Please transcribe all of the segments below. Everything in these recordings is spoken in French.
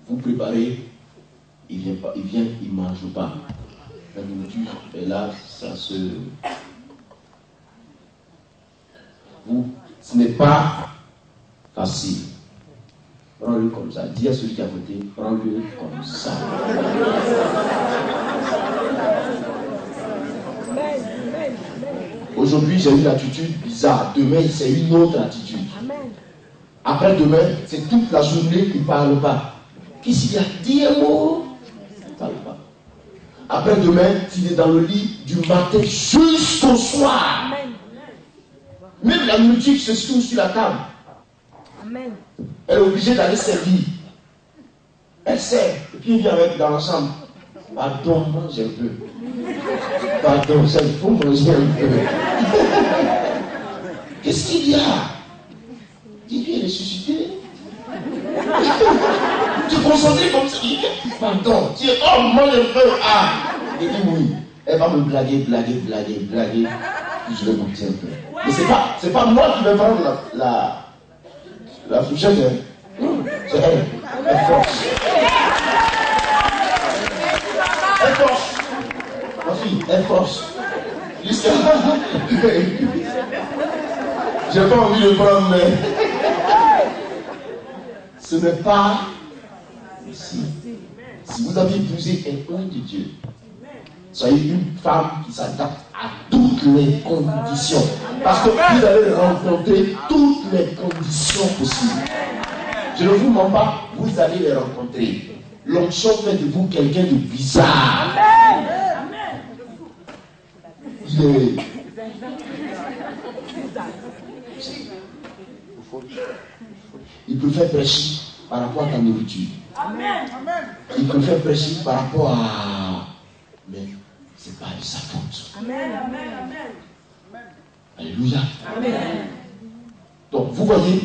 vous préparez, il vient, il ne mange pas. La nourriture est là, ça se... Vous, ce n'est pas facile. Prends-le comme ça. Dis à celui qui a voté, prends-le comme ça. Aujourd'hui, j'ai une attitude bizarre. Demain, c'est une autre attitude. Après demain, c'est toute la journée qu'il ne parle pas. Qu'est-ce qu'il a dit un mot? Il ne parle pas. Après demain, il est dans le lit du matin jusqu'au soir. Même la nourriture se trouve sur la table. Elle est obligée d'aller servir. Elle sert. Et puis il vient avec dans la chambre. Pardon, mange un peu. Pardon, ça, il faut manger un peu. Qu'est-ce qu'il y a? Dis-lui, il est ressuscité. Tu es concentré comme ça. Pardon. Tu es, oh, mange un peu. Ah. Il dit oui. Elle va me blaguer. Puis je vais goûter un peu. Mais c'est pas moi qui vais prendre la fourchette. C'est elle. Elle force. Elle force. Ma fille, elle force. Jusqu'à... J'ai pas envie de prendre, mais... Ce n'est pas ici. Si vous avez épousé un homme de Dieu, soyez une femme qui s'adapte à toutes les conditions. Parce que vous allez rencontrer toutes les conditions possibles. Je ne vous mens pas, vous allez les rencontrer. L'onction fait de vous quelqu'un de bizarre. Il préfère prêcher par rapport à ta nourriture. Il préfère prêcher par rapport à... Mais c'est pas de sa faute. Alléluia. Donc, vous voyez,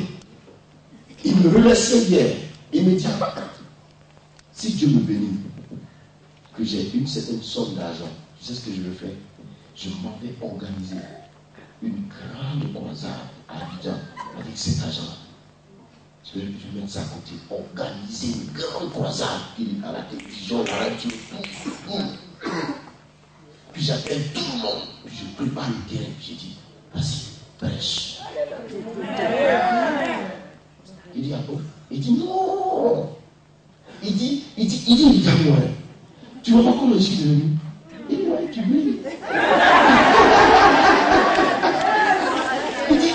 il me remerciait hier. Il me dit, si Dieu me bénit, que j'ai une certaine somme d'argent, tu sais ce que je veux faire? Je m'en vais organiser une grande croisade à Abidjan avec cet argent. Je vais mettre ça à côté. Organiser une grande croisade à la télévision, à la radio, tout. Puis j'appelle tout le monde. Puis je prépare le terrain. J'ai dit, vas-y, prêche. Il dit, ah bon? Il dit, non. Il dit, moi, tu vois pas comment je suis devenu? Il dit, ouais, tu veux.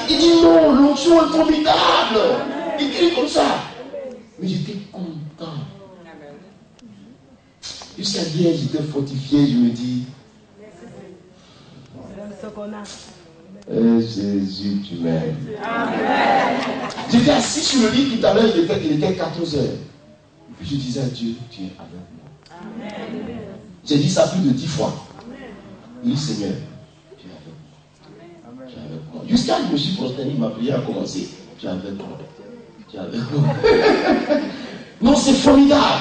Il dit, non, l'onction est formidable. Il crie comme ça. Mais j'étais content. Jusqu'à hier, j'étais fortifié, je me dis, Jésus, tu m'aimes. J'étais assis sur le lit tout à l'heure, il était 14 heures. Et puis je disais à Dieu, tu es avec moi. J'ai dit ça plus de 10 fois. Il dit, Seigneur, tu es avec moi. Tu es avec moi. Jusqu'à ce que je me suis prosterné, ma prière a commencé. Tu es avec moi. Tu es avec moi. Non, c'est formidable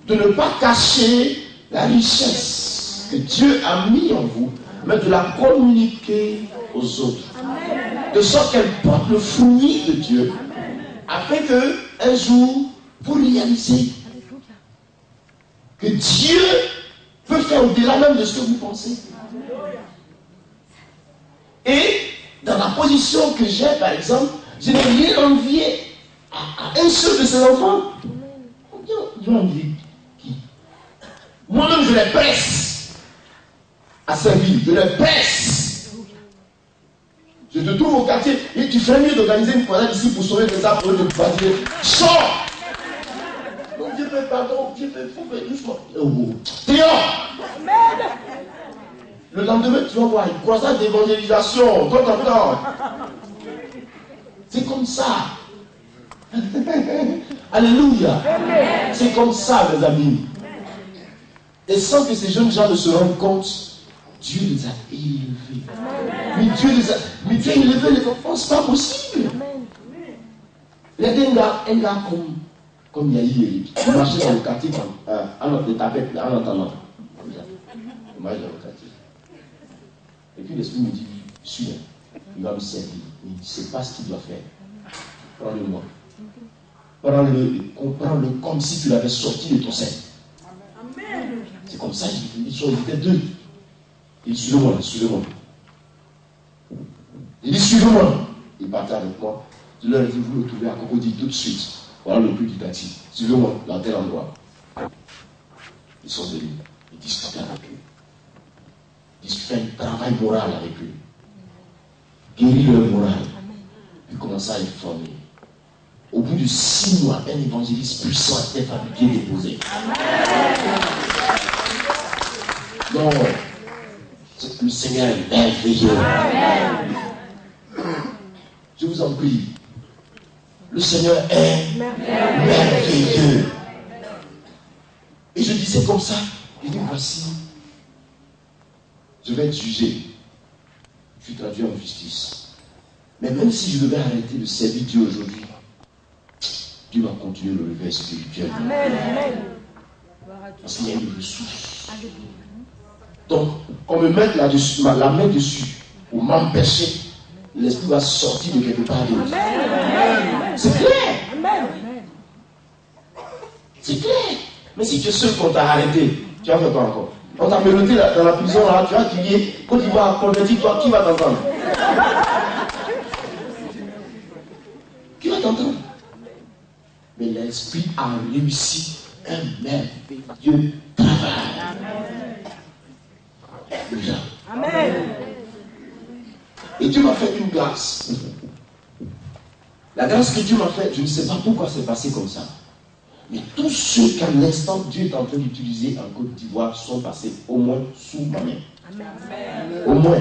de ne pas cacher la richesse que Dieu a mis en vous, mais de la communiquer aux autres. De sorte qu'elle porte le fruit de Dieu, afin que un jour vous réalisez que Dieu peut faire au-delà même de ce que vous pensez. Et dans la position que j'ai, par exemple, je n'ai rien envié à un seul de ses enfants. Je vais envier qui? Moi-même, je les presse à servir. Je les presse. Je te trouve au quartier et tu ferais mieux d'organiser une croisade ici pour sauver les arbres de bâtir. Sors! Donc Dieu fait pardon, Dieu fait, faut faire doucement. Dehors! Le lendemain, tu vas voir une croisade d'évangélisation. C'est comme ça. Alléluia. C'est comme ça, mes amis. Et sans que ces jeunes gens ne se rendent compte, Dieu les a élevés. Mais Dieu a élevé les enfants, c'est pas possible. Il y a un gars comme Yahi, il marchait dans le quartier en tapette, en entendant. Il marche dans le quartier. Et puis l'esprit me dit, suis-le. Il va me servir. Il ne sait pas ce qu'il doit faire. Prends-le-moi. Prends-le comme si tu l'avais sorti de ton sein. C'est comme ça qu'ils étaient deux. Il dit, suivez-moi, suivez-moi. Il dit, suivez-moi. Il partait avec moi. Je leur ai dit, vous le trouvez à Cocody tout de suite. Voilà le prix du taxi. Suivez-moi dans tel endroit. Ils sont venus. Ils discutaient avec eux. Ils font un travail moral avec eux. Guérir leur moral. Puis commencer à les former. Au bout de 6 mois, un évangéliste puissant était fabriqué, déposé. Non, le Seigneur est merveilleux. Je vous en prie. Le Seigneur est merveilleux. Et je disais comme ça, il dit, voici, je vais être jugé. Je suis traduit en justice. Mais même si je devais arrêter de servir Dieu aujourd'hui, Dieu va continuer le réveil spirituel. Parce qu'il y a une ressource. Donc, on me met là-dessus, la main dessus, pour m'empêcher, l'esprit va sortir de quelque part d'autre. C'est clair. C'est clair. Mais si tu es seul qu'on t'a arrêté, tu vas faire quoi encore? On t'a mélodé dans la prison, là, tu vas crier, quand tu vas convertir, toi, qui va t'entendre? Qui va t'entendre? Mais l'esprit a réussi un merveilleux travail. Amen. Et Dieu m'a fait une grâce. La grâce que Dieu m'a faite, je ne sais pas pourquoi c'est passé comme ça. Mais tous ceux qu'à l'instant Dieu est en train d'utiliser en Côte d'Ivoire sont passés au moins sous ma main. Amen. Au moins.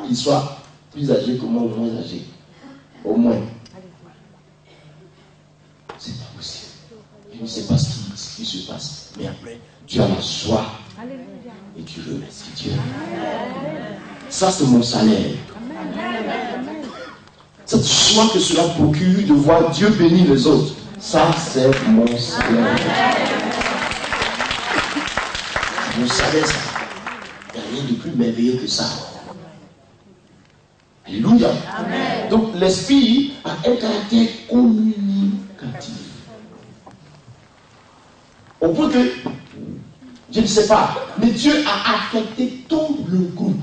Qu'ils soient plus âgés que moi ou moins âgés. Au moins. C'est pas possible. Je ne sais pas ce qui se passe. Mais après, tu as la joie. Et tu remercies Dieu. Ça, c'est mon salaire. Cette joie que cela procure de voir Dieu bénir les autres. Ça, c'est mon salaire. Mon salaire, ça. Il n'y a rien de plus merveilleux que ça. Alléluia. Amen. Donc, l'esprit a un caractère communicatif. Au point que, je ne sais pas, mais Dieu a affecté tout le groupe.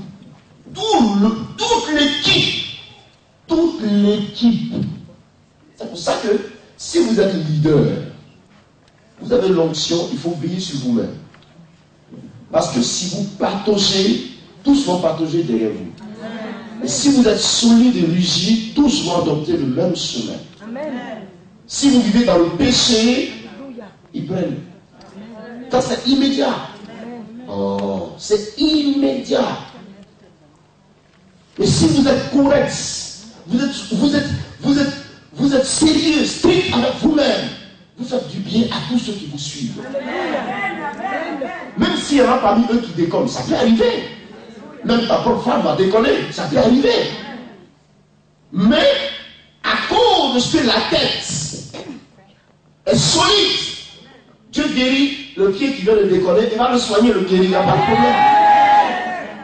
Toute l'équipe. Toute l'équipe. C'est pour ça que, si vous êtes leader, vous avez l'onction, il faut veiller sur vous-même. Parce que si vous pataugez, tous vont patauger derrière vous. Et si vous êtes solide et rigide, tous vont adopter le même chemin. Si vous vivez dans le péché, ils prennent. Ça, c'est immédiat. Oh, c'est immédiat. Mais si vous êtes correct, vous êtes sérieux, strict avec vous-même, vous faites du bien à tous ceux qui vous suivent. Même s'il y en a parmi eux qui déconnent, ça peut arriver. Même ta propre femme va déconner, ça peut arriver. Mais à cause de ce que la tête est solide, Dieu guérit le pied qui vient de déconner, il va le soigner, le guérir, il n'y a pas de problème.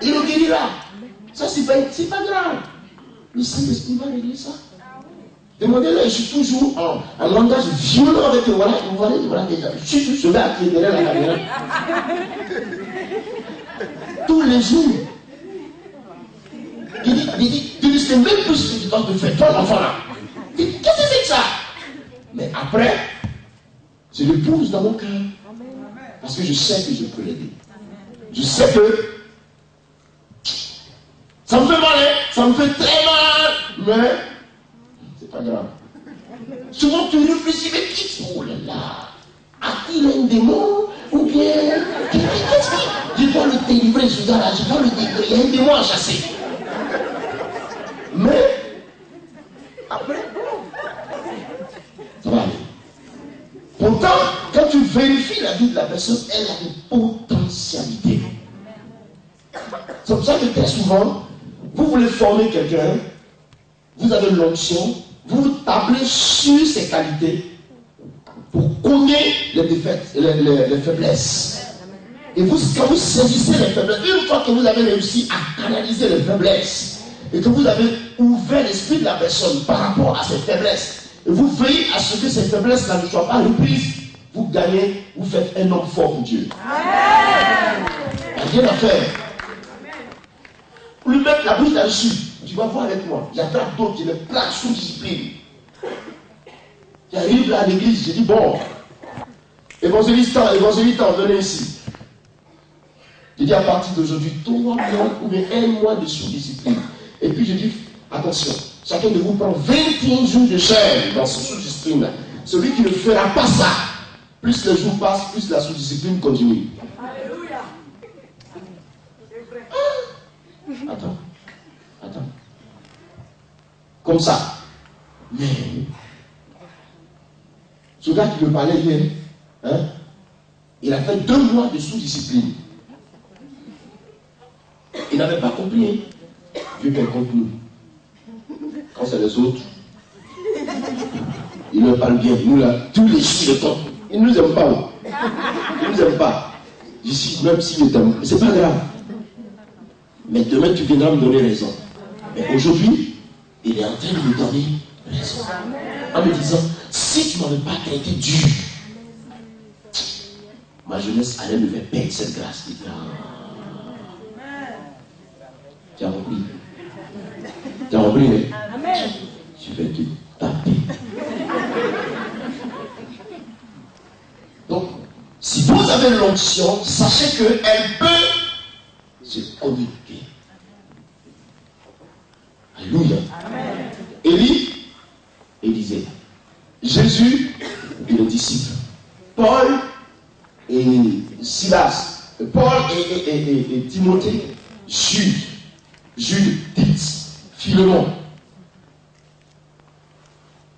Il le guérira. Ça, c'est pas grave. Le Saint-Esprit va régler ça. Demandez-le, je suis toujours en langage violent avec eux. Voilà déjà. Je suis tout seul à qui est derrière la caméra. Tous les jours. Il dit, tu ne sais même plus ce que tu dois te faire, toi l'enfant là. Qu'est-ce que c'est que ça? Mais après, je le pousse dans mon cœur. Parce que je sais que je peux l'aider. Je sais que ça me fait mal, hein? Ça me fait très mal, mais c'est pas grave. Souvent tu réfléchis, mais qui? Oh là là, a-t-il un démon? Ou bien, qu'est-ce qui? Je dois le délivrer, ce gars-là, je dois le délivrer, il y a un démon à chasser. Mais, après, ça va aller. Pourtant, quand tu vérifies la vie de la personne, elle a une potentialité. C'est pour ça que très souvent, vous voulez former quelqu'un, vous avez l'onction, vous tablez sur ses qualités pour connaître les défaites, les faiblesses. Et vous, quand vous saisissez les faiblesses, une fois que vous avez réussi à canaliser les faiblesses, et que vous avez ouvert l'esprit de la personne par rapport à ses faiblesses, et vous veillez à ce que ces faiblesses-là ne soient pas reprises, vous gagnez, vous faites un homme fort pour Dieu. Il n'y a rien à faire. Lui mettre la bouche là-dessus, tu vas voir avec moi. J'attrape d'autres qui me placent sous discipline. J'arrive là à l'église, je dis bon, évangéliste, venez ici. Je dis à partir d'aujourd'hui, 3 mois ou bien 1 mois de sous-discipline. Et puis je dis, attention, chacun de vous prend 21 jours de chair dans ce sous-discipline. Celui qui ne fera pas ça, plus les jours passent, plus la sous-discipline continue. Alléluia. Attends. Comme ça. Mais, ce gars qui me parlait hier, il a fait 2 mois de sous-discipline. Il n'avait pas compris. Dieu qu'elle compte nous. Quand c'est les autres, il ne parle bien. Nous là, tous les jours, il ne nous aime pas. Il ne nous aime pas. Ici, même s'il t'aime, c'est pas grave. Mais demain, tu viendras me donner raison. Mais aujourd'hui, il est en train de me donner raison. En me disant, si tu ne m'avais pas traité dur, ma jeunesse allait me faire perdre cette grâce. Tu as compris? Tu as compris, hein? Amen. Je vais te taper. Donc, si vous avez l'onction, sachez qu'elle peut se communiquer. Alléluia. Élisée, Jésus et les disciples, Paul et Silas, Paul et Timothée, Jude, Tite, Philémon.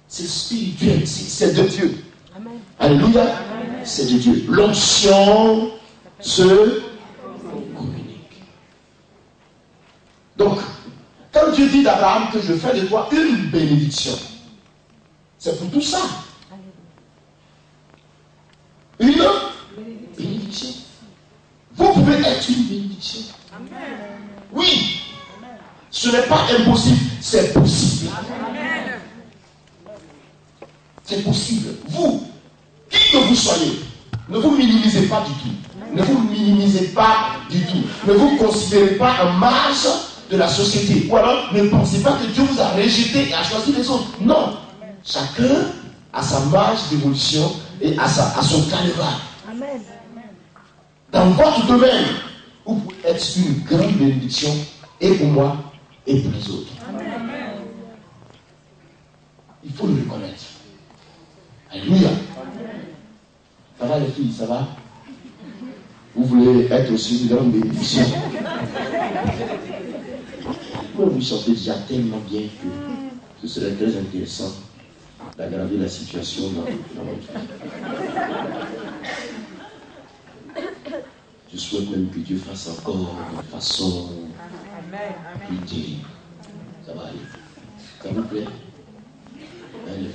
C'est spirituel, c'est de Dieu. Amen. Alléluia. Amen. C'est de Dieu. L'onction se communique. Donc, quand Dieu dit d'Abraham que je fais de toi une bénédiction, c'est pour tout ça. Une bénédiction. Vous pouvez être une bénédiction. Amen. Oui. Ce n'est pas impossible, c'est possible. Amen. C'est possible. Vous, qui que vous soyez, ne vous minimisez pas du tout. Ne vous minimisez pas du tout. Ne vous considérez pas un marge de la société. Ou alors, ne pensez pas que Dieu vous a rejeté et a choisi les autres. Non. Chacun a sa marge d'évolution et a son calvaire. Amen. Dans votre domaine, vous pouvez être une grande bénédiction et pour moi et pour les autres. Amen. Il faut le reconnaître. Alléluia. Ça va les filles, ça va? Vous voulez être aussi une grande bénédiction? Vous chantez déjà tellement bien que ce serait très intéressant d'aggraver la situation dans votre vie. Je souhaite même que Dieu fasse encore de façon plus terrible. Ça va aller. Ça vous plaît? Allez,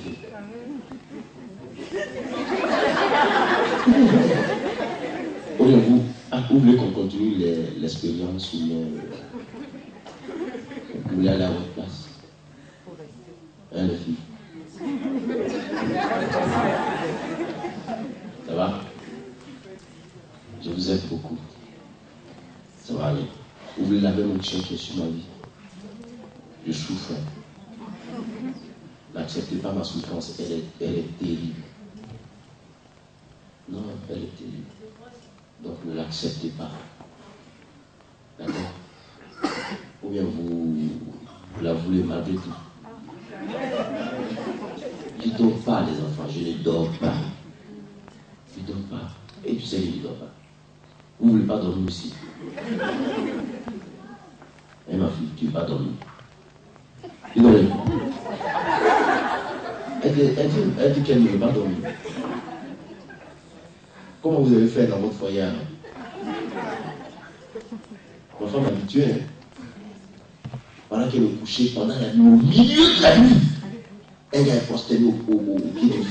vous voulez qu'on continue l'expérience ou vous voulez aller à votre place? Hein, les filles? Ça va? Je vous aime beaucoup. Ça va aller. Vous voulez la même onction qui est sur ma vie? Je souffre. N'acceptez pas ma souffrance, elle est terrible. Non, elle est terrible. Donc ne l'acceptez pas. D'accord? Ou bien vous la voulez malgré tout. Je ne dors pas, les enfants, je ne dors pas. Je ne dors pas. Et tu sais que je ne dors pas. Vous ne voulez pas dormir aussi? Et ma fille, tu ne veux pas dormir? Elle dit qu'elle ne veut pas dormir. Comment vous avez fait dans votre foyer? Ma femme habituée, hein? Pendant qu'elle est couchée, pendant la nuit, au milieu de la nuit, elle est postée au pied du lit.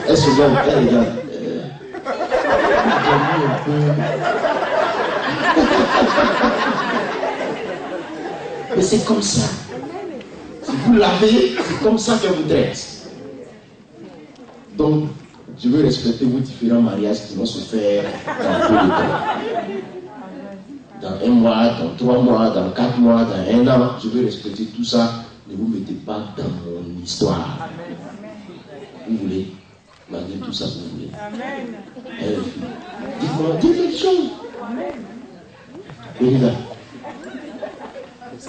Elle se lève, elle regarde. Un peu. Mais c'est comme ça. Si vous l'avez, c'est comme ça qu'elle vous traite. Donc, je veux respecter vos différents mariages qui vont se faire dans peu de temps. Dans 1 mois, dans 3 mois, dans 4 mois, dans 1 an, je veux respecter tout ça. Ne vous mettez pas dans mon histoire. Vous voulez, malgré tout ça, vous voulez. Dites-moi, dites quelque chose. Venez là.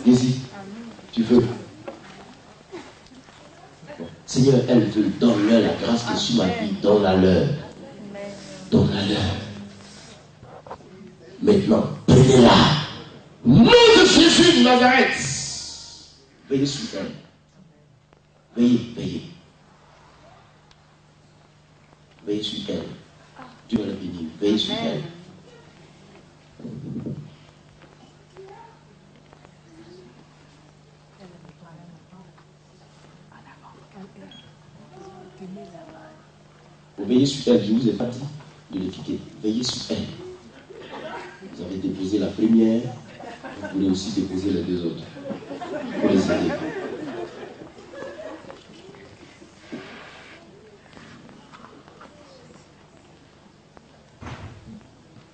Ici, tu veux. Seigneur, elle veut, donne-leur la grâce qui est sur ma vie, donne-la-leur. Donne-la-leur. Maintenant, prenez-la. Nom de Jésus de Nazareth. Veillez sur elle. Veillez, veillez. Veillez sur elle. Dieu va la bénir. Veillez sur elle. Vous veillez sur elle. Je vous ai pas dit de l'étiqueter. Veillez sur elle. Vous avez déposé la première. Vous pouvez aussi déposer les 2 autres. Pour les aider.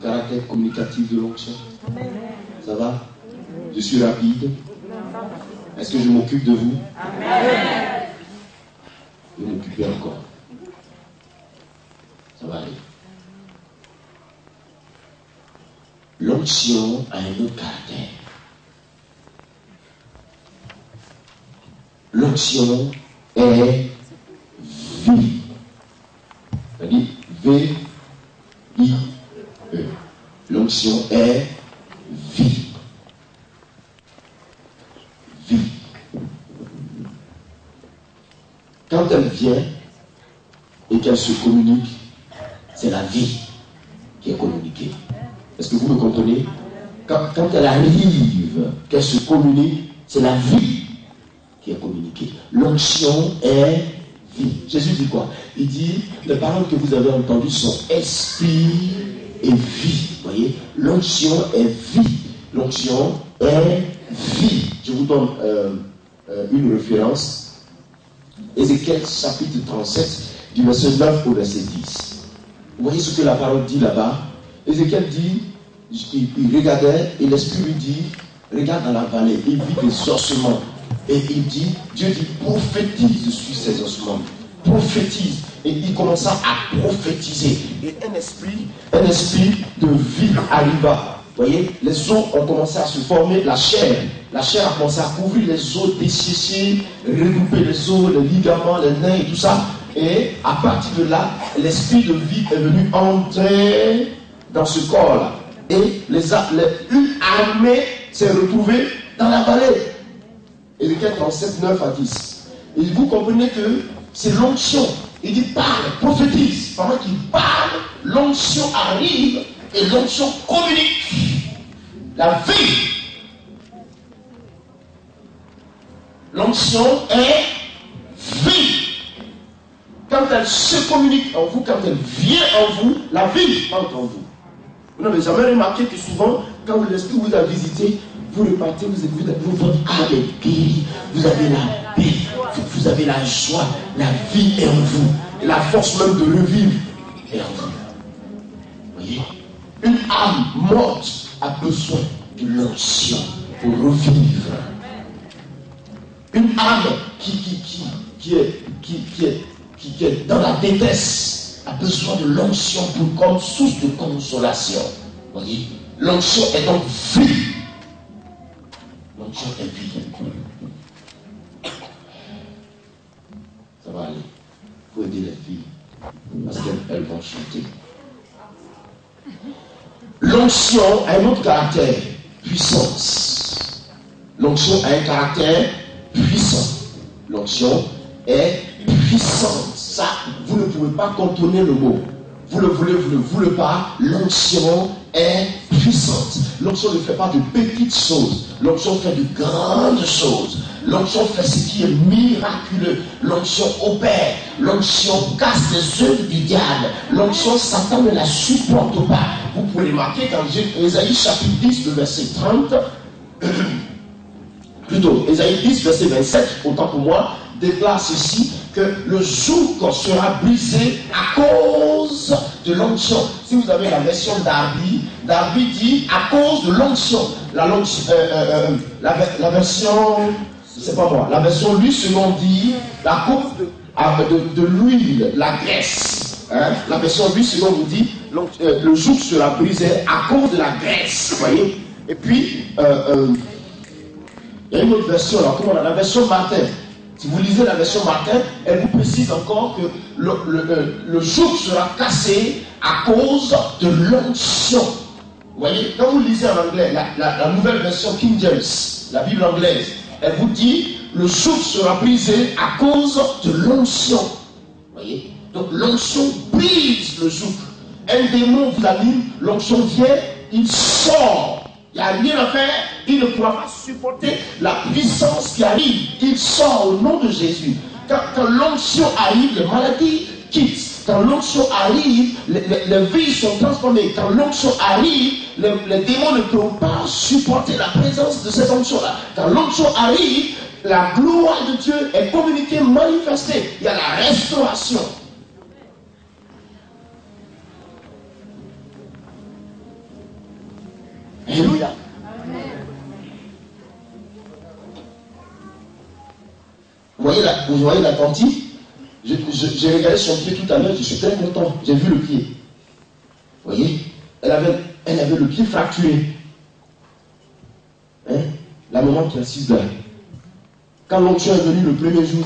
Caractère communicatif de l'onction. Ça va? Je suis rapide. Est-ce que je m'occupe de vous? Je vais m'occuper encore. Ça va aller. L'onction a un autre caractère. L'onction est vie. C'est-à-dire V-I-E. L'onction est vie. Vie. Quand elle vient et qu'elle se communique, c'est la vie qui est communiquée. Est-ce que vous me comprenez? Quand elle arrive, qu'elle se communique, c'est la vie qui est communiquée. L'onction est vie. Jésus dit quoi? Il dit, les paroles que vous avez entendues sont esprit et vie. Vous voyez? L'onction est vie. L'onction est vie. Je vous donne une référence. Ézéchiel chapitre 37, du verset 9 au verset 10. Vous voyez ce que la parole dit là-bas? Ézéchiel dit, il regardait et l'esprit lui dit, regarde dans la vallée, il vit des ossements. Et il dit, Dieu dit, prophétise sur ces ossements. Prophétise. Et il commença à prophétiser. Et un esprit de vie arriva. Vous voyez, les os ont commencé à se former, la chair a commencé à couvrir les os desséchés, regrouper les os, les ligaments, les nerfs et tout ça. Et à partir de là, l'esprit de vie est venu entrer dans ce corps-là. Et une armée s'est retrouvée dans la vallée. Ézéchiel 37, 9 à 10. Et vous comprenez que c'est l'onction. Il dit parle, prophétise. Pendant qu'il parle, l'onction arrive et l'onction communique. La vie. L'onction est vie. Quand elle se communique en vous, quand elle vient en vous, la vie entre en vous. Vous n'avez jamais remarqué que souvent, quand l'esprit vous a visité, vous repartez, votre âme est guérie, vous avez la paix, vous avez la joie, la vie est en vous, et la force même de revivre est en vous. Vous voyez? Une âme morte a besoin de l'onction pour revivre. Une âme qui est dans la détresse a besoin de l'onction comme source de consolation. Vous voyez? L'onction est donc vie. L'onction est vie. Ça va aller. Il faut aider les filles. Parce qu'elles vont chanter. L'onction a un autre caractère. Puissance. L'onction a un caractère puissant. L'onction est puissante. Ça, vous ne pouvez pas contourner le mot. Vous le voulez, vous ne le voulez pas. L'onction est puissante. L'onction ne fait pas de petites choses. L'onction fait de grandes choses. L'onction fait ce qui est miraculeux. L'onction opère. L'onction casse les œuvres du diable. L'onction, Satan ne la supporte pas. Vous pouvez remarquer quand Ésaïe chapitre 10, le verset 30, que plutôt, Ésaïe 10, verset 27, autant pour moi, déclare ceci, que le joug sera brisé à cause de l'onction. Si vous avez la version Darby, Darby dit à cause de l'onction. La version, c'est pas moi, la version lui selon dit à cause de l'huile, la graisse. Hein? La version lui selon vous dit le joug sera brisé à cause de la graisse. Vous voyez? Et puis, il y a une autre version, là, comment on a la version Martin. Si vous lisez la version Martin, elle vous précise encore que le joug sera cassé à cause de l'onction. Vous voyez, quand vous lisez en anglais, la nouvelle version King James, la Bible anglaise, elle vous dit le joug sera brisé à cause de l'onction. Vous voyez, donc l'onction brise le joug. Un démon vous anime, l'onction vient, il sort. Il n'y a rien à faire, il ne pourra pas supporter la puissance qui arrive. Il sort au nom de Jésus. Quand l'onction arrive, les maladies quittent. Quand l'onction arrive, les vies sont transformées. Quand l'onction arrive, les démons ne pourront pas supporter la présence de cette onction-là. Quand l'onction arrive, la gloire de Dieu est communiquée, manifestée. Il y a la restauration. Alléluia. Vous voyez la tentille? J'ai regardé son pied tout à l'heure, je suis très content. J'ai vu le pied. Vous voyez? Elle avait le pied fracturé. Hein? La maman qui est assise là. Quand l'onction est venu le premier jour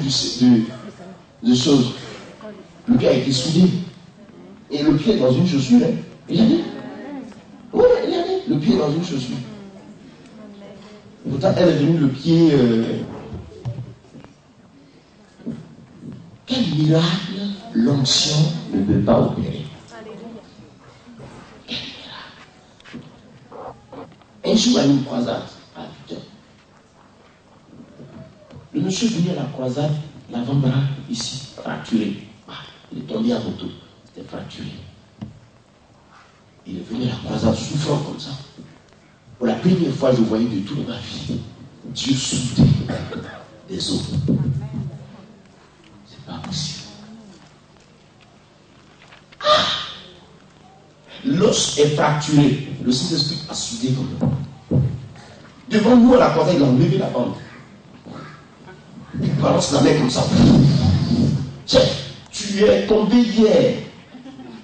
de choses, le pied a été soudé. Et le pied est dans une chaussure. Hein? Regardez. Oui, regardez. Le pied est dans une chaussure. Pourtant, elle est venue le pied. Quel miracle l'onction ne peut pas opérer. Quel miracle. Un jour à une croisade, à Victor, le monsieur est venu à la croisade, l'avant-bras ici, fracturé. Il est tombé à moto, c'était fracturé. Il est venu à la croisade souffrant comme ça. Pour la première fois, je voyais de toute ma vie Dieu soudait des os. C'est pas possible. L'os est fracturé. Le Saint-Esprit a soudé comme ça. Devant nous, à la croisade, il a enlevé la bande. Il balance la main comme ça. Tiens, tu es tombé hier.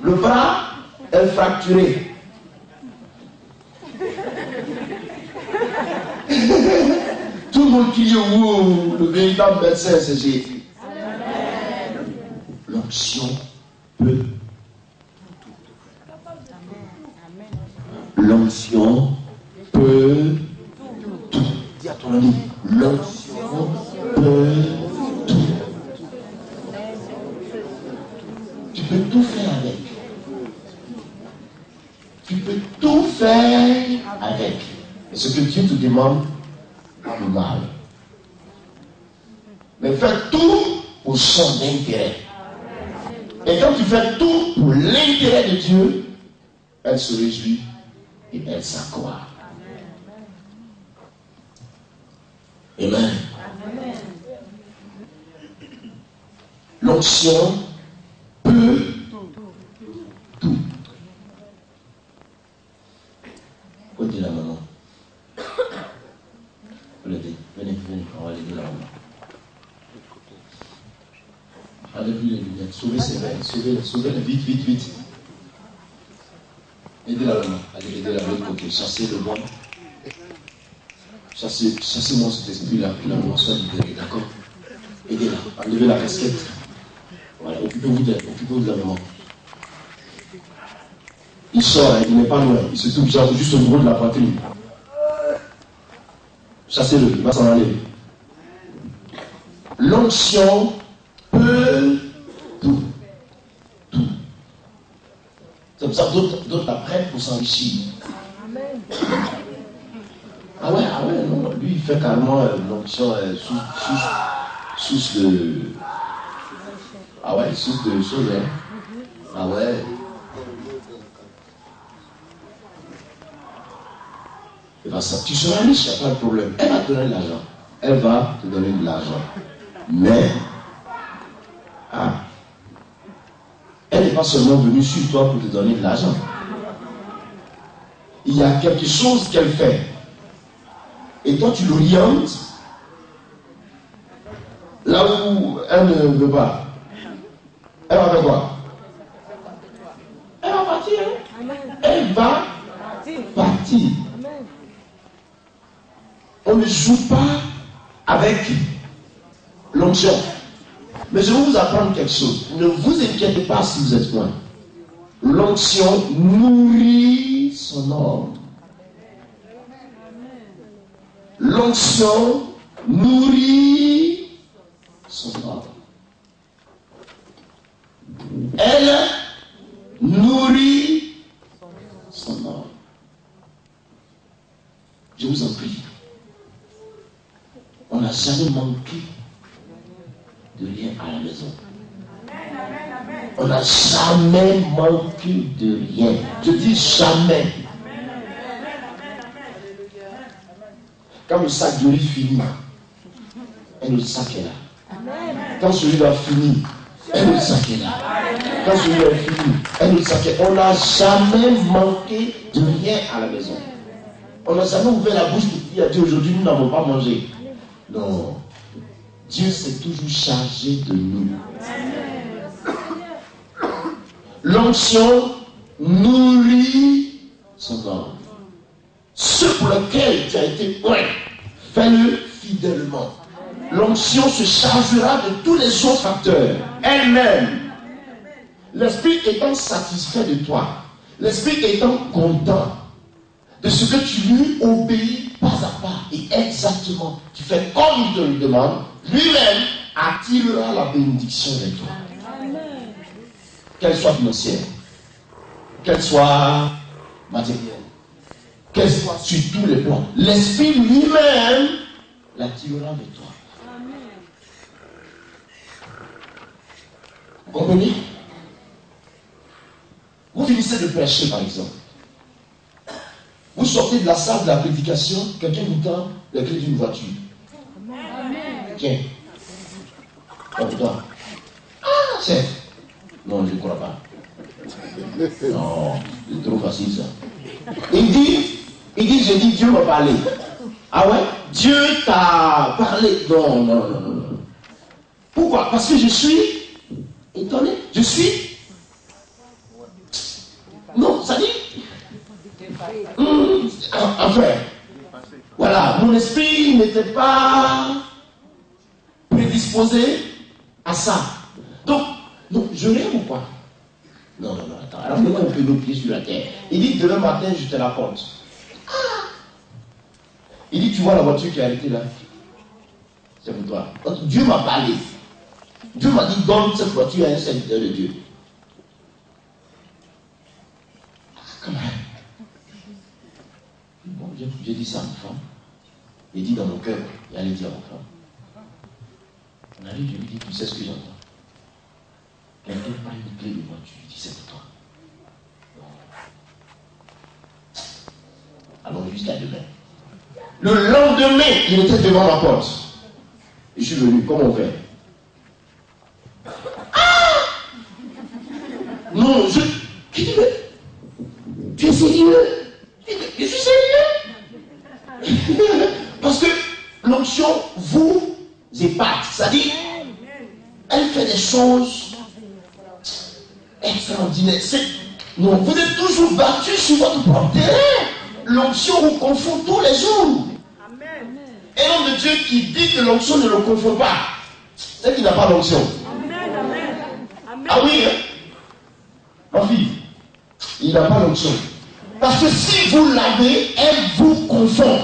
Le bras est fracturé. Tout le monde crie où le véritable médecin, c'est Jésus. L'onction peut. L'onction peut tout. Dis à ton ami, l'onction peut tout. Tu peux tout faire avec. Tu peux tout faire avec. Et ce que Dieu te demande, le mal. Mais fais tout pour son intérêt. Et quand tu fais tout pour l'intérêt de Dieu, elle se réjouit et elle s'accroît. Amen. L'onction peut tout. Où est la maman? Venez, on va l'aider la maman. Enlève-lui les lunettes, sauvez ses veines, sauvez-les, vite. Aidez la maman, allez aider la de l'autre côté, chassez le bon. Chassez-moi cet esprit-là, que la maman soit libérée, d'accord? Aidez-la, enlevez la casquette. Voilà, occupez-vous de la maman. Il sort, hein, il n'est pas loin, il se trouve juste au niveau de la poitrine. Chassez-le, il va s'en aller. L'onction peut tout. C'est pour ça que d'autres la prennent pour s'enrichir. Ah ouais, non, lui il fait carrément l'onction sous de. Ah ouais, sous de choses, hein. Ah ouais. Et ben ça, tu seras riche, il n'y a pas de problème. Elle va te donner l'argent. elle va te donner de l'argent. Mais, elle n'est pas seulement venue sur toi pour te donner de l'argent. Il y a quelque chose qu'elle fait. Et toi, tu l'orientes là où elle ne veut pas. Elle va faire quoi? Elle va partir. Elle va partir. On ne joue pas avec l'onction. Mais je vais vous apprendre quelque chose. Ne vous inquiétez pas si vous êtes loin. L'onction nourrit son homme. L'onction nourrit son homme. Elle nourrit son homme. Je vous en prie. On n'a jamais manqué de rien à la maison. On n'a jamais manqué de rien. Je dis jamais. Quand le sac de riz finit, et le sac est là. Quand celui-là finit, et le sac est là. Quand celui-là finit, et le sac est là. On n'a jamais manqué de rien à la maison. On n'a jamais ouvert la bouche pour dire à Dieu, aujourd'hui nous n'avons pas mangé. Non. Dieu s'est toujours chargé de nous. L'onction nourrit son homme. Ce pour lequel tu as été oint, fais-le fidèlement. L'onction se chargera de tous les autres facteurs. Elle-même. L'esprit étant satisfait de toi, l'esprit étant content de ce que tu lui obéis pas à pas et exactement, tu fais comme il te le demande, lui-même attirera la bénédiction de toi. Qu'elle soit financière, qu'elle soit matérielle, qu'elle soit sur tous les plans. L'esprit lui-même l'attirera de toi. Vous comprenez? Vous finissez de prêcher par exemple. Vous sortez de la salle de la prédication, quelqu'un vous tend les clés d'une voiture. Tiens. Ah, chef. Non, je ne crois pas. Non, c'est trop facile ça. Il dit, j'ai dit, Dieu m'a parlé. Ah ouais? Dieu t'a parlé. Non. Pourquoi? Parce que je suis étonné. Je suis. Non, ça dit. Enfin, voilà, mon esprit n'était pas prédisposé à ça. Donc, non, je rêve ou quoi? Non, attends. Alors, maintenant, on peut nos pieds sur la terre. Il dit, demain matin, je te raconte. Il dit, tu vois la voiture qui est arrêtée là? C'est pour toi. Donc, Dieu m'a parlé. Dieu m'a dit, donne cette voiture à un serviteur de Dieu. Comment? Bon, j'ai dit ça à ma femme. J'ai dit dans mon cœur, et allez dire à ma femme. On arrive, je lui dis, tu sais ce que j'entends? Quelqu'un prend une clé de voiture, je dis, c'est pour toi. Alors jusqu'à demain. Le lendemain, il était devant ma porte. Et je suis venu, comme on fait. Non, tu es sérieux? Je suis sérieux. Parce que l'onction vous épate. C'est-à-dire, elle fait des choses extraordinaires. Non, vous êtes toujours battu sur votre propre terrain. L'onction vous confond tous les jours. Un homme de Dieu qui dit que l'onction ne le confond pas, c'est qu'il n'a pas l'onction. Ah oui, hein? Ma fille, il n'a pas l'onction. Parce que si vous l'avez, elle vous confond.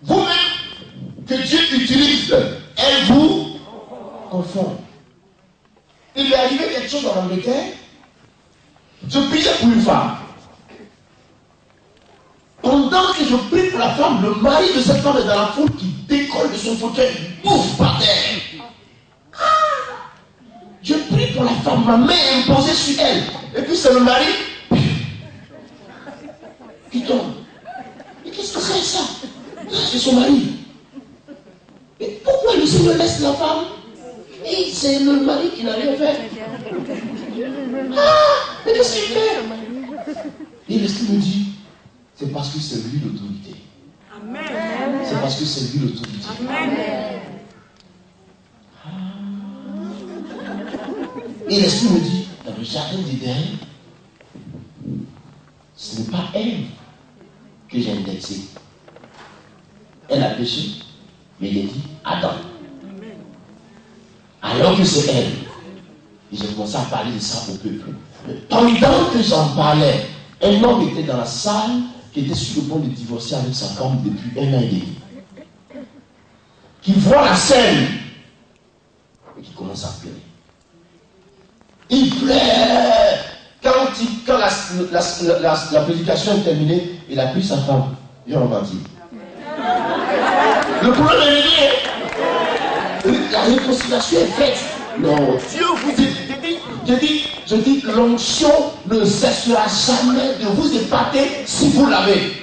Vous-même, que Dieu utilise, elle vous confond. Il est arrivé quelque chose en Angleterre. Je priais pour une femme. Pendant que je prie pour la femme, le mari de cette femme est dans la foule qui décolle de son fauteuil, bouffe par terre. Je prie pour la femme, ma main est imposée sur elle. Et puis c'est le mari qui tombe. Mais qu'est-ce que c'est ça? C'est son mari. l'esprit me laisse la femme. Et c'est le mari qui n'a rien fait. Ah, mais qu'est-ce qu'il fait? Et l'esprit me dit, c'est parce que c'est lui l'autorité. C'est parce que c'est lui l'autorité. Et l'esprit me dit, dans le jardin d'Éden, ce n'est pas elle que j'ai indexée. Elle a péché, mais il a dit, Adam. Alors que c'est elle. Et j'ai commencé à parler de ça au peuple. Pendant que j'en parlais, un homme était dans la salle qui était sur le point de divorcer avec sa femme depuis 1 an et demi. Qui voit la scène et qui commence à pleurer. Il pleure. Quand la prédication est terminée, il a pris sa femme. Il est reparti. Le problème est réglé. La réconciliation est faite. Non, Dieu vous dit, je dis, l'onction ne cessera jamais de vous épater si vous l'avez.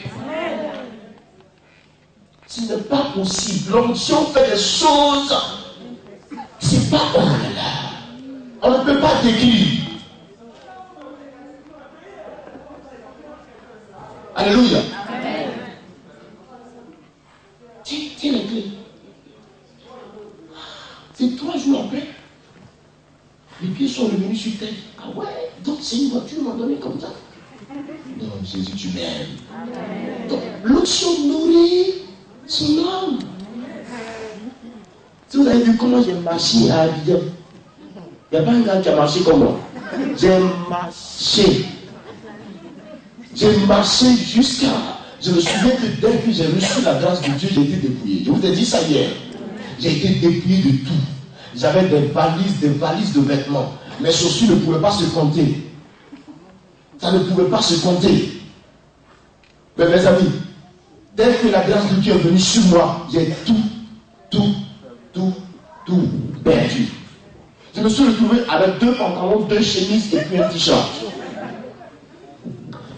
Ce n'est pas possible. L'onction fait des choses. C'est pas comme là. On ne peut pas décrire. Alléluia. Tiens les clés. C'est 3 jours après. Les pieds sont revenus sur terre. Ah ouais, donc c'est une voiture m'a donné comme ça. Non, Jésus, tu m'aimes. Donc, l'onction nourrit son âme. Si vous avez vu comment j'ai marché à Abidjan, il n'y a pas un gars qui a marché comme moi. J'ai marché. J'ai marché jusqu'à... Je me souviens que dès que j'ai reçu la grâce de Dieu, j'ai été dépouillé. Je vous ai dit ça hier. J'ai été dépouillé de tout. J'avais des valises de vêtements. Mes chaussures ne pouvaient pas se compter. Ça ne pouvait pas se compter. Mais mes amis, dès que la grâce de Dieu est venue sur moi, j'ai tout perdu. Je me suis retrouvé avec 2 pantalons, 2 chemises et puis un t-shirt.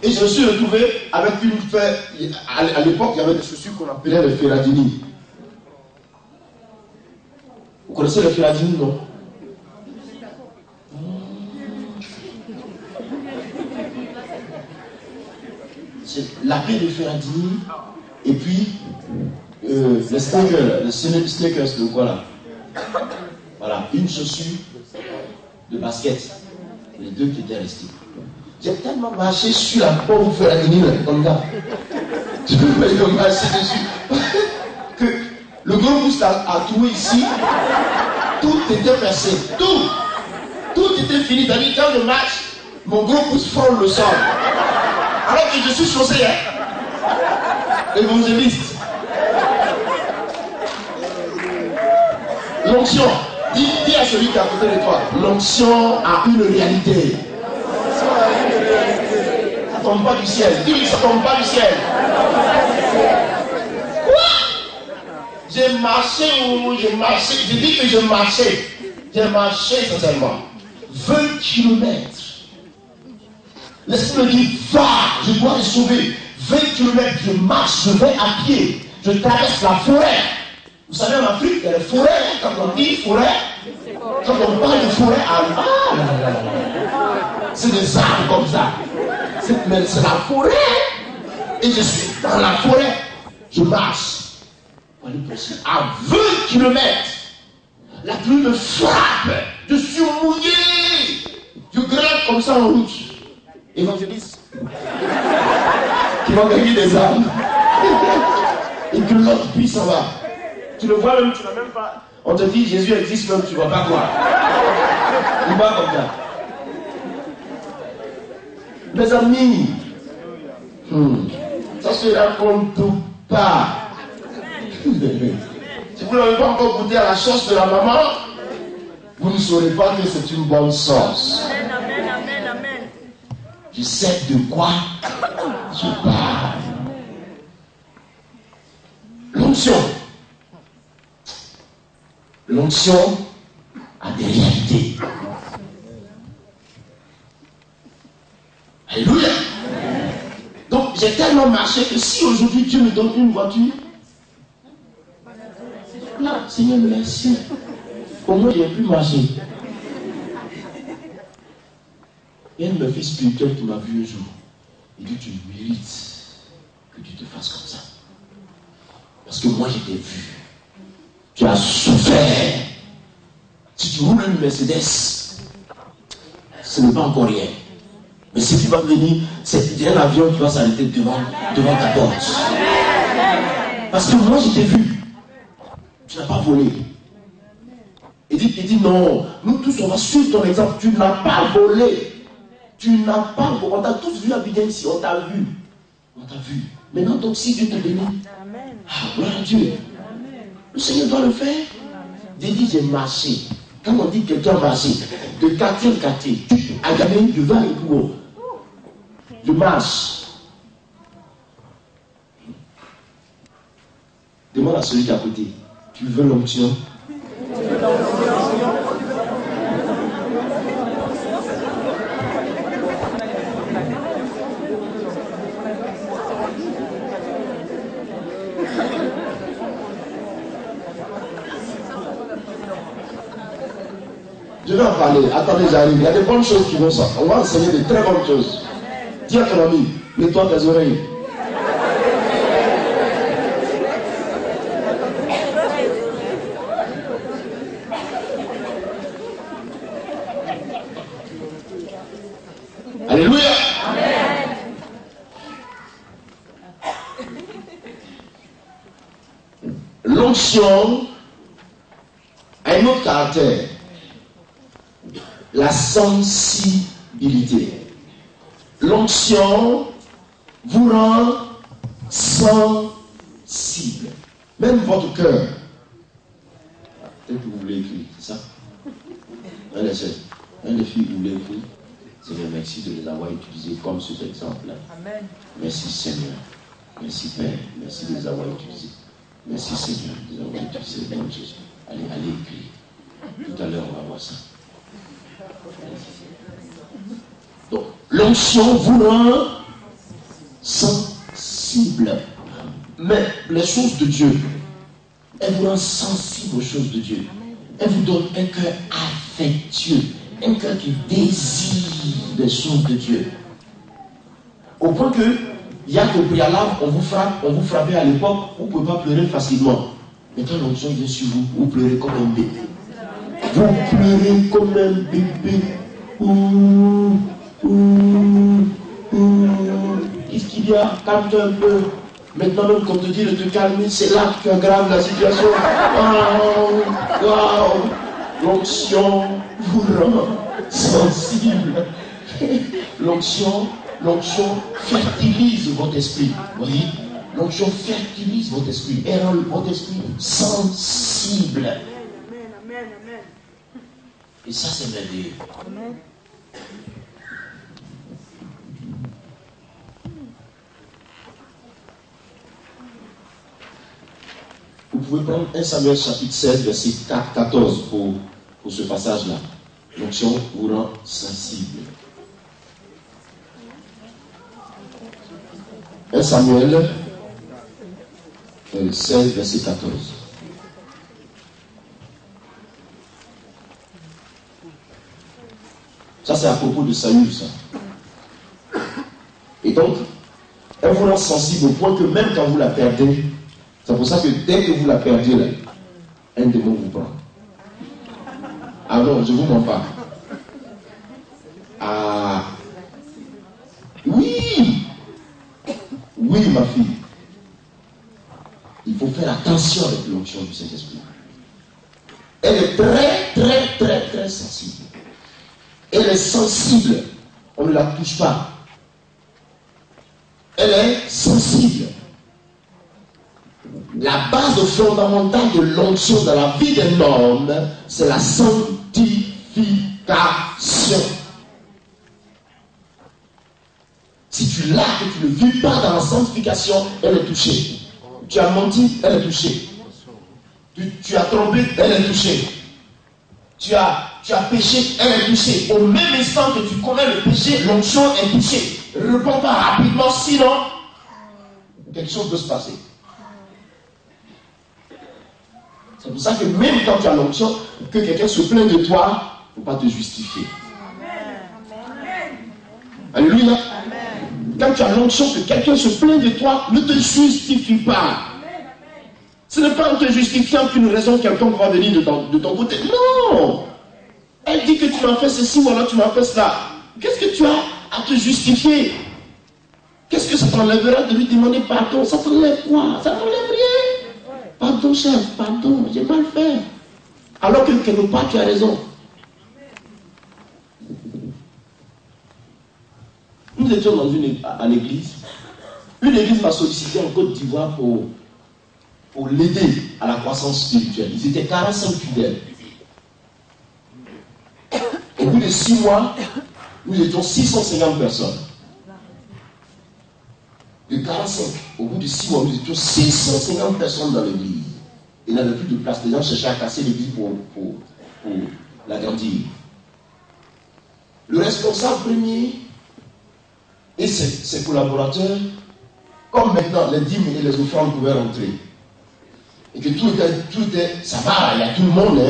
Et je me suis retrouvé avec une fête. À l'époque, il y avait des chaussures qu'on appelait les Ferradini. Vous connaissez les Ferradini, non? C'est la paix de Ferradini et puis les sneakers, donc voilà. Voilà, une chaussure de basket. Les 2 qui étaient restés. J'ai tellement marché sur la pauvre Ferradini, comme ça. Je peux marcher dessus. Que le gros pouce a trouvé ici. Tout était percé. Tout était fini. C'est-à-dire, quand je marche, mon gros pouce frôle le sol. Alors que je suis chaussé, hein. Évangéliste. L'onction. Dis à celui qui est à côté de toi. L'onction a une réalité. Ça tombe pas du ciel. Dis, ça tombe pas du ciel. Quoi? J'ai marché je dis que je marchais. J'ai marché sincèrement. 20 km. L'esprit me dit, va, je dois les sauver. 20 km, je marche, je vais à pied. Je traverse la forêt. Vous savez, en Afrique, il y a les forêts. Quand on dit forêt, quand on parle de forêt, c'est des arbres comme ça. Mais c'est la forêt. Et je suis dans la forêt. Je marche. À 20 km, la pluie me frappe. Je suis mouillé. Je grimpe comme ça en route. Évangéliste qui va gagner des âmes. Et que l'autre puis s'en va. Tu le vois même, tu n'as même pas. On te dit Jésus existe même, tu ne vois pas quoi. Il va comme ça. Mes amis, ça se raconte pas. Si vous n'avez pas encore goûté à la sauce de la maman, vous ne saurez pas que c'est une bonne sauce. Amen, amen, amen. Je sais de quoi je parle. L'onction. L'onction a des réalités. Alléluia. Donc j'ai tellement marché que si aujourd'hui Dieu me donne une voiture, là, Seigneur, merci. Au moins, j'ai pu marcher. Il y a un de mes fils spirituels qui m'a vu un jour. Il dit, tu mérites que tu te fasses comme ça. Parce que moi, je t'ai vu. Tu as souffert. Si tu roules une Mercedes, ce n'est pas encore rien. Mais si tu vas venir, c'est un avion qui va s'arrêter devant ta porte. Parce que moi, je t'ai vu. Tu n'as pas volé. Il dit non, nous tous, on va suivre ton exemple. Tu n'as pas volé. Tu n'as pas volé. On t'a tous vu habiter ici. On t'a vu. On t'a vu. Maintenant, donc, si Dieu te bénit, gloire à Dieu. Le Seigneur doit le faire. Il dit, j'ai marché. Quand on dit que quelqu'un a marché, de quartier en quartier, à Gabin, de Val et plus haut, je marche. Demande à celui qui est à côté, tu veux l'onction? Je vais en parler. Attendez, j'arrive. Il y a des bonnes choses qui vont sortir. On va enseigner de très bonnes choses. Dis à ton ami, mets-toi tes oreilles. Alléluia. Amen. L'onction a un autre caractère. La sensibilité. L'onction vous rend sensible. Même votre cœur. Peut-être que vous voulez écrire, c'est ça? Un des filles, vous voulez écrire? Seigneur, merci de les avoir utilisés comme cet exemple-là. Amen. Merci Seigneur. Merci Père. Merci de les avoir utilisés. Merci Seigneur de les avoir utilisés. Bonne chose. Allez écrire. Tout à l'heure, on va voir ça. Donc, l'onction vous rend sensible. Mais les choses de Dieu, elle vous rend sensible aux choses de Dieu. Elle vous donne un cœur affectueux, un cœur qui désire des choses de Dieu. Au point que, il y a qu'au préalable, on vous frappait à l'époque, vous ne pouvez pas pleurer facilement. Mais quand l'onction vient sur vous, vous pleurez comme un bébé. Vous pleurez comme un bébé. Qu'est-ce qu'il y a? Calme-toi un peu. Maintenant même, comme te dit de te calmer, c'est là que tu aggraves la situation. Wow. L'onction vous rend sensible. L'onction fertilise votre esprit. Vous voyez? L'onction fertilise votre esprit et rend votre esprit sensible. Et ça, c'est merveilleux. Vous pouvez prendre 1 Samuel chapitre 16, verset 14 pour ce passage-là. L'onction vous rend sensible. 1 Samuel 16, verset 14. Ça, c'est à propos de Saül, ça. Et donc, elle vous rend sensible au point que même quand vous la perdez, c'est pour ça que dès que vous la perdez, là, un démon vous prend. Ah non, je ne vous mens pas. Ah. Oui, ma fille. Il faut faire attention avec l'onction du Saint-Esprit. Elle est très sensible. Elle est sensible. On ne la touche pas. Elle est sensible. La base fondamentale de l'onction dans la vie d'un homme, c'est la sanctification. Si tu l'as et que tu ne vis pas dans la sanctification, elle est touchée. Tu as menti, elle est touchée. Tu as trompé, elle est touchée. Tu as péché, elle est touchée. Au même instant que tu commets le péché, l'onction est touchée. Réponds pas rapidement, sinon, quelque chose peut se passer. C'est pour ça que même quand tu as l'onction, que quelqu'un se plaint de toi, il ne faut pas te justifier. Alléluia. Amen. Quand tu as l'onction que quelqu'un se plaint de toi, ne te justifie pas. Ce n'est pas en te justifiant qu'une raison quelconque va venir de ton côté. Non. Elle dit que tu m'as fait ceci ou alors tu m'as fait cela. Qu'est-ce que tu as à te justifier? Qu'est-ce que ça t'enlèvera de lui demander pardon? Ça t'enlève quoi? Ça t'enlève rien. Pardon, chef, pardon, j'ai mal fait. Alors que quelque part tu as raison. Nous étions dans en église. Une église m'a sollicité en Côte d'Ivoire pour l'aider à la croissance spirituelle. Ils étaient 45 fidèles. Au bout de 6 mois, nous étions 650 personnes. De 45, au bout de 6 mois, nous étions 650 personnes dans l'église. Il n'y avait plus de place. Les gens cherchaient à casser l'église pour l'agrandir. Le responsable premier et ses collaborateurs, comme maintenant les dîmes et les offrandes pouvaient rentrer, et que tout était, ça va, il y a tout le monde,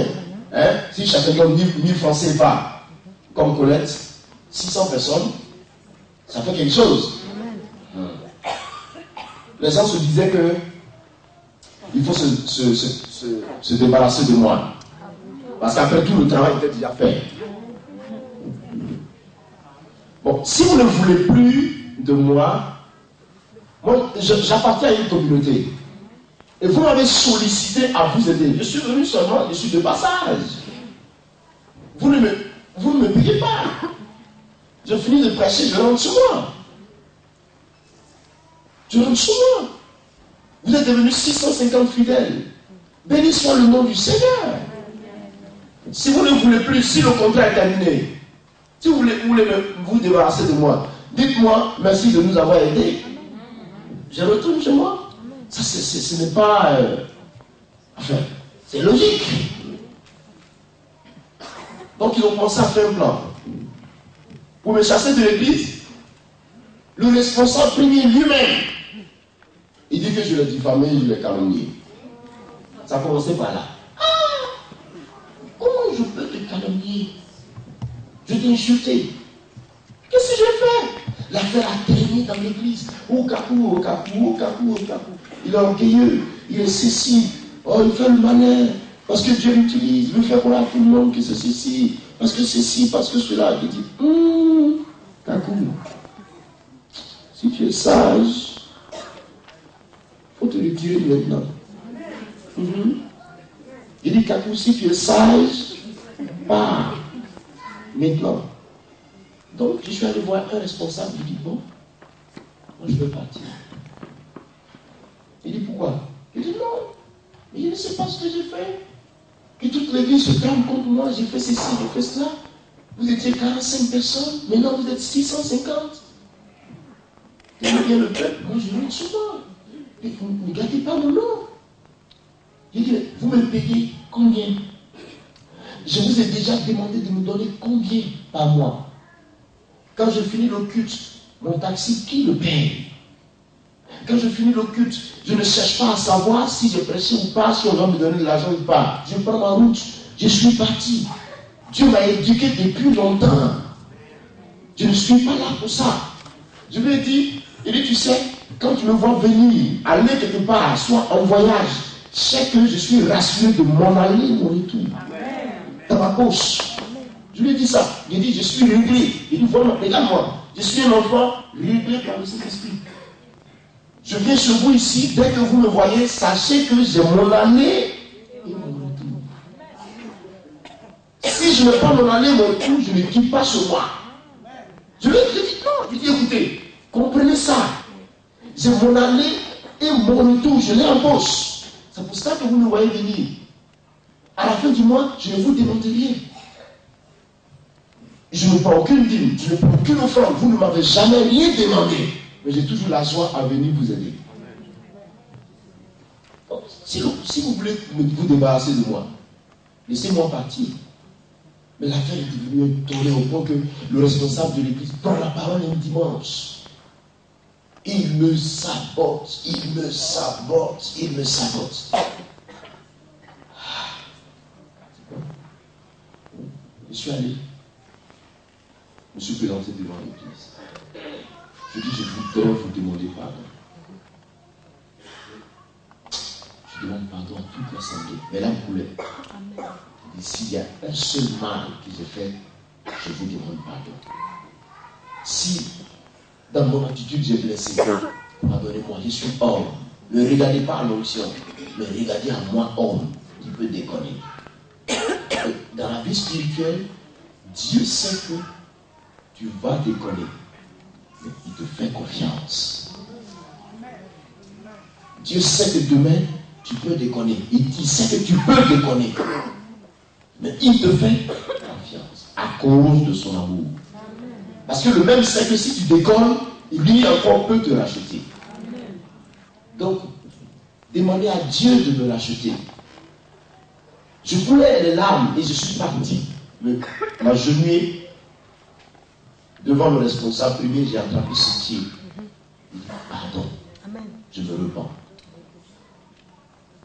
hein? Si chacun donne 1000 francs CFA, comme Colette, 600 personnes, ça fait quelque chose. Les gens se disaient que il faut se débarrasser de moi. Parce qu'après tout, le travail était déjà fait. Bon, si vous ne voulez plus de moi, j'appartiens à une communauté. Et vous m'avez sollicité à vous aider. Je suis venu seulement, je suis de passage. Vous ne me payez pas. Je finis de prêcher, je rentre chez moi. Je rentre chez moi. Vous êtes devenus 650 fidèles. Béni soit le nom du Seigneur. Si vous ne voulez plus, si le contrat est terminé, si vous voulez vous débarrasser de moi, dites-moi merci de nous avoir aidés. Je retourne chez moi. Ça, ce n'est pas... enfin, c'est logique. Donc, ils ont pensé à faire un plan. Pour me chasser de l'église, le responsable premier lui-même, il dit que je l'ai diffamé, je l'ai calomnié. Ça a commencé par là. Ah! Comment je peux te calomnier? Je t'ai insulté. Qu'est-ce que j'ai fait? L'affaire a traîné dans l'église. Au capou. Il est orgueilleux, il est ceci. Oh, il fait le malin. Parce que Dieu l'utilise. Il veut faire croire à tout le monde que c'est ceci. Parce que ceci, parce que cela. Il dit, Kakou, si tu es sage, il faut te retirer maintenant. Il dit, Kakou, si tu es sage, pars maintenant. Donc, je suis allé voir un responsable. Il dit, bon, moi je veux partir. Il dit, pourquoi? Il dit, non, mais il ne sait pas ce que j'ai fait. Que toute l'église se trame contre moi, j'ai fait ceci, j'ai fait cela. Vous étiez 45 personnes, maintenant vous êtes 650. J'aime bien le peuple, moi je rentre chez moi. Et vous ne gardez pas mon nom. Il dit, vous me payez combien? Je vous ai déjà demandé de me donner combien par mois. Quand je finis le culte, mon taxi, qui le paye? Quand je finis le culte, je ne cherche pas à savoir si j'ai prêché ou pas, si on va me donner de l'argent ou pas. Je prends ma route, je suis parti. Dieu m'a éduqué depuis longtemps. Je ne suis pas là pour ça. Je lui ai dit, il dit, tu sais, quand tu me vois venir, aller quelque part, soit en voyage, je sais que je suis rassuré de m'en aller, mon retour. Dans ma poche. Je lui ai dit ça. Il dit, je suis réglé. Il dit, voilà, regarde-moi. Je suis un enfant réglé par le Saint-Esprit. Je viens chez vous ici, dès que vous me voyez, sachez que j'ai mon aller et mon retour. Si je ne veux pas mon aller et mon retour, je ne quitte pas chez moi. Je lui ai dit, non. Je lui ai dit, écoutez, comprenez ça. J'ai mon aller et mon retour, je l'ai en poche. C'est pour ça que vous me voyez venir. À la fin du mois, je ne vous demande rien. Je ne prends aucune dîme, je ne prends aucune offrande. Vous ne m'avez jamais rien demandé. Mais j'ai toujours la joie à venir vous aider. Donc, si vous voulez vous débarrasser de moi, laissez-moi partir. Mais l'affaire est devenue tournée au point que le responsable de l'église prend la parole un dimanche. Il me sabote. suis allé, je me suis présenté devant l'église. Je dis, je dois vous demander pardon. Je demande pardon à toute l'assemblée. Mais là, vous voulez. Et s'il y a un seul mal que j'ai fait, je vous demande pardon. Si, dans mon attitude, j'ai blessé, pardonnez-moi, je suis homme. Ne regardez pas à l'onction, mais regardez à moi, homme, qui peut déconner. Dans la vie spirituelle, Dieu sait que tu vas déconner, mais il te fait confiance. Dieu sait que demain, tu peux déconner. Il sait que tu peux déconner, mais il te fait confiance à cause de son amour. Parce que le même sait que si tu déconnes, lui encore peut te racheter. Donc, demandez à Dieu de me racheter. Je coulais les larmes et je suis parti. M'agenouiller devant le responsable premier, j'ai attrapé ce pied. Il dit, pardon, je me repens.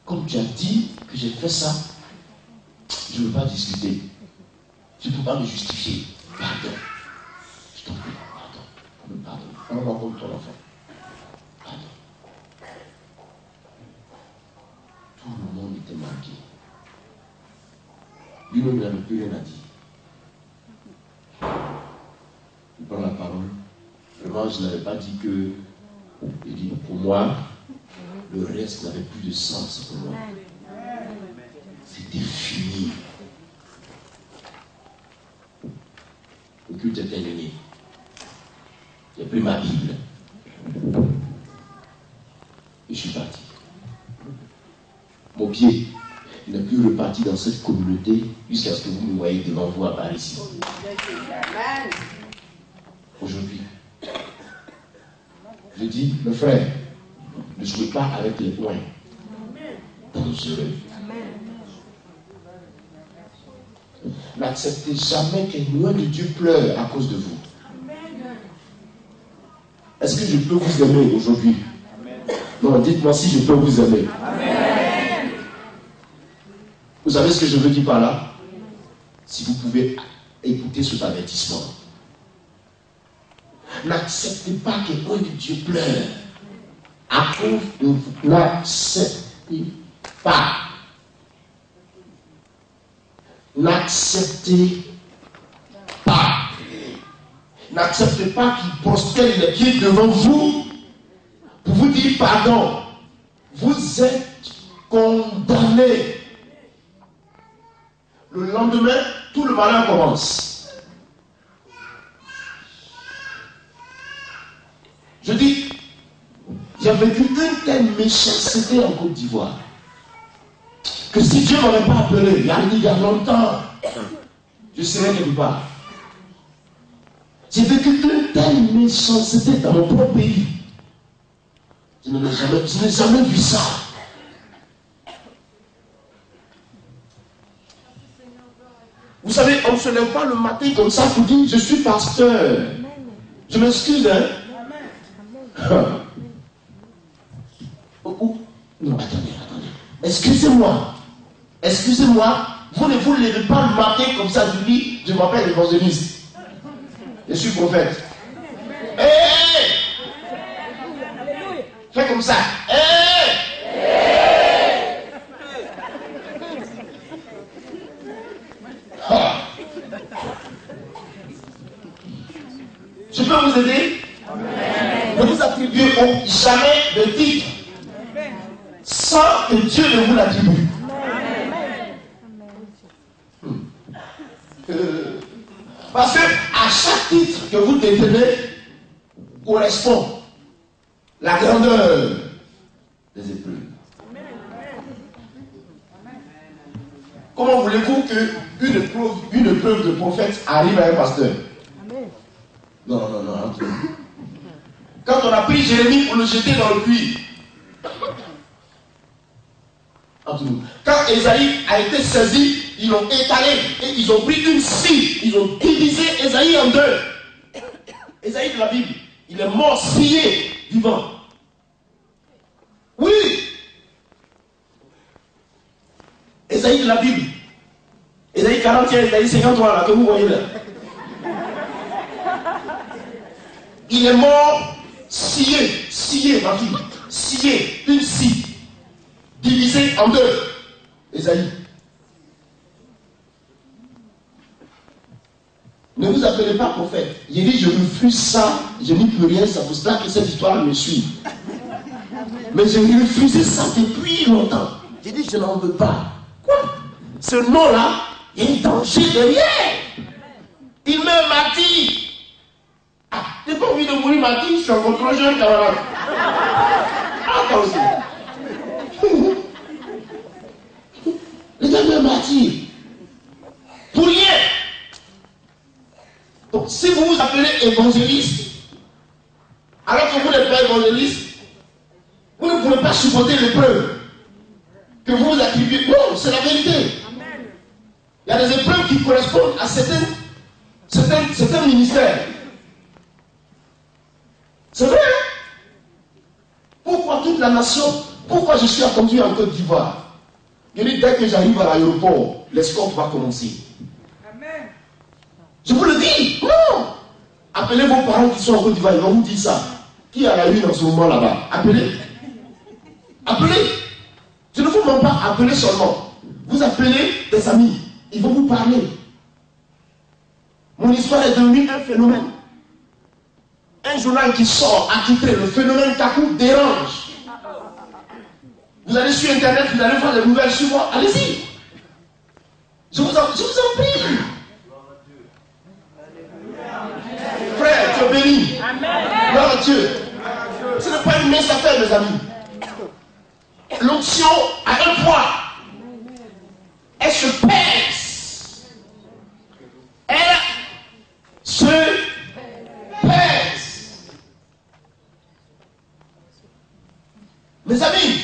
Comme tu as dit que j'ai fait ça, je ne veux pas discuter. Je ne peux pas me justifier. Pardon. Je t'en prie, pardon. Pardon. On va comme ton enfant. Pardon. Tout le monde était marqué. Lui-même n'avait plus rien à dire. Il prend la parole. Vraiment, je n'avais pas dit que. Il dit, pour moi, le reste n'avait plus de sens pour moi. C'était fini. Le culte est terminé. J'ai pris ma Bible. Et je suis parti. Mon pied n'est plus reparti dans cette communauté jusqu'à ce que vous me voyez devant vous à Paris ici. Aujourd'hui, je dis, mes frères, ne jouez pas avec les poings. Dangereux. N'acceptez jamais qu'un loin de Dieu pleure à cause de vous. Est-ce que je peux vous aimer aujourd'hui? Non, dites-moi si je peux vous aimer. Amen. Vous savez ce que je veux dire par là? Si vous pouvez écouter cet avertissement. N'acceptez pas qu'un loin de Dieu pleure à cause de vous. N'acceptez pas. N'acceptez pas. N'acceptez pas qu'il prosterne les pieds devant vous pour vous dire pardon. Vous êtes condamné. Le lendemain, tout le malheur commence. Je dis, j'ai vécu une telle méchanceté en Côte d'Ivoire que si Dieu ne m'avait pas appelé, il y a longtemps, je serais quelque part. J'ai vécu une telle méchanceté dans mon propre pays. Je n'ai jamais vu ça. Vous savez, on ne se lève pas le matin comme ça pour dire je suis pasteur. Je m'excuse, hein? Non, attendez. Excusez-moi. Vous ne vous levez pas le matin comme ça, je dis, je m'appelle évangéliste. Je suis prophète. Hey! Fais comme ça. Hey! Ah. Je peux vous aider? Ne vous attribuez jamais de titre sans que Dieu ne vous l'attribue. Parce que à chaque titre que vous détenez correspond la grandeur des épreuves. Comment voulez-vous qu'une épreuve de prophète arrive à un pasteur? Non. Quand on a pris Jérémie pour le jeter dans le puits, quand Ésaïe a été saisi, ils l'ont étalé et ils ont pris une scie, ils ont divisé Ésaïe en deux. Ésaïe de la Bible, il est mort scié vivant. Oui. Ésaïe de la Bible. Esaïe 40, Esaïe 53, là, que vous voyez là. Il est mort scié, ma fille. Scié, une scie. Divisée en deux. Esaïe. Ne vous appelez pas prophète. Il dit, je refuse ça, je n'y peux rien, c'est pour cela que cette histoire me suit. Mais j'ai refusé ça depuis longtemps. J'ai dit, je n'en veux pas. Quoi? Ce nom-là, il y a un danger derrière. Il meurt martyr. Ah, j'ai pas envie de mourir martyr, je suis encore trop jeune, camarade. Ah, toi aussi. Les gars meurent martyr. Pour rien. Donc, si vous vous appelez évangéliste, alors que vous n'êtes pas évangéliste, vous ne pouvez pas supporter l'épreuve que vous vous attribuez. Non, c'est la vérité. Amen. Il y a des épreuves qui correspondent à certains ministères. C'est vrai, hein? Pourquoi toute la nation, pourquoi je suis attendu en Côte d'Ivoire? Je dis, dès que j'arrive à l'aéroport, l'escorte va commencer. Amen. Je vous le dis, non. Appelez vos parents qui sont en Côte d'Ivoire, ils vont vous dire ça. Qui a la une en ce moment là-bas? Appelez. Appelez. Je ne vous demande pas appeler seulement. Vous appelez des amis. Ils vont vous parler. Mon histoire est devenue un phénomène. Un journal qui sort attitré, le phénomène Kakou dérange. Vous allez sur Internet, vous allez voir des nouvelles sur moi. Allez-y. Je vous en prie. Frère, tu es béni. Gloire à Dieu. Ce n'est pas une mince affaire, mes amis. L'onction a un poids. Elle se pèse. Elle se pèse. Mes amis,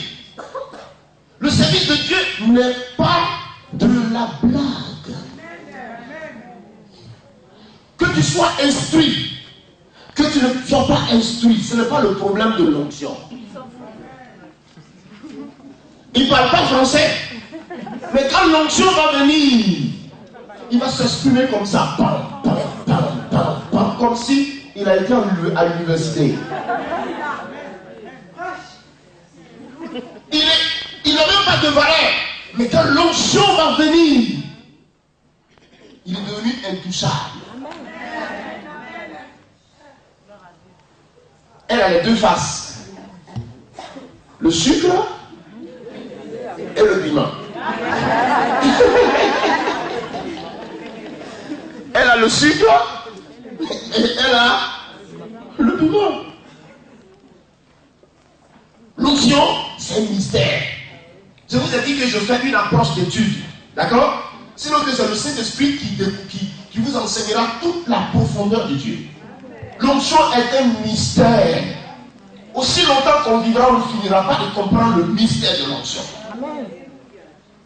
le service de Dieu n'est pas de la blague. Que tu sois instruit, que tu ne sois pas instruit, ce n'est pas le problème de l'onction. Il ne parle pas français. Mais quand l'onction va venir, il va s'exprimer comme ça. Pam, pam, pam, pam, pam, comme si il a été à l'université. Il n'a même pas de valeur. Mais quand l'onction va venir, il est devenu intouchable. Elle a les deux faces. Le sucre et le piment. Elle a le sucre et elle a le piment. L'onction, c'est un mystère. Je vous ai dit que je fais une approche d'étude. D'accord? Sinon que c'est le Saint-Esprit qui vous enseignera toute la profondeur de Dieu. L'onction est un mystère. Aussi longtemps qu'on vivra, on ne finira pas de comprendre le mystère de l'onction.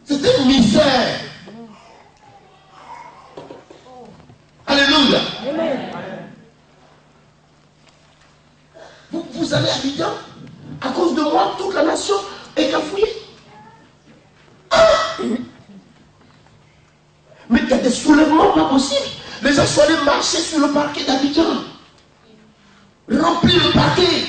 C'est un mystère. Alléluia. Vous allez à Abidjan, à cause de moi, toute la nation est cafouillée. Mais il y a des soulèvements pas possibles. Les gens sont allés marcher sur le parquet d'Abidjan. Remplir le parquet.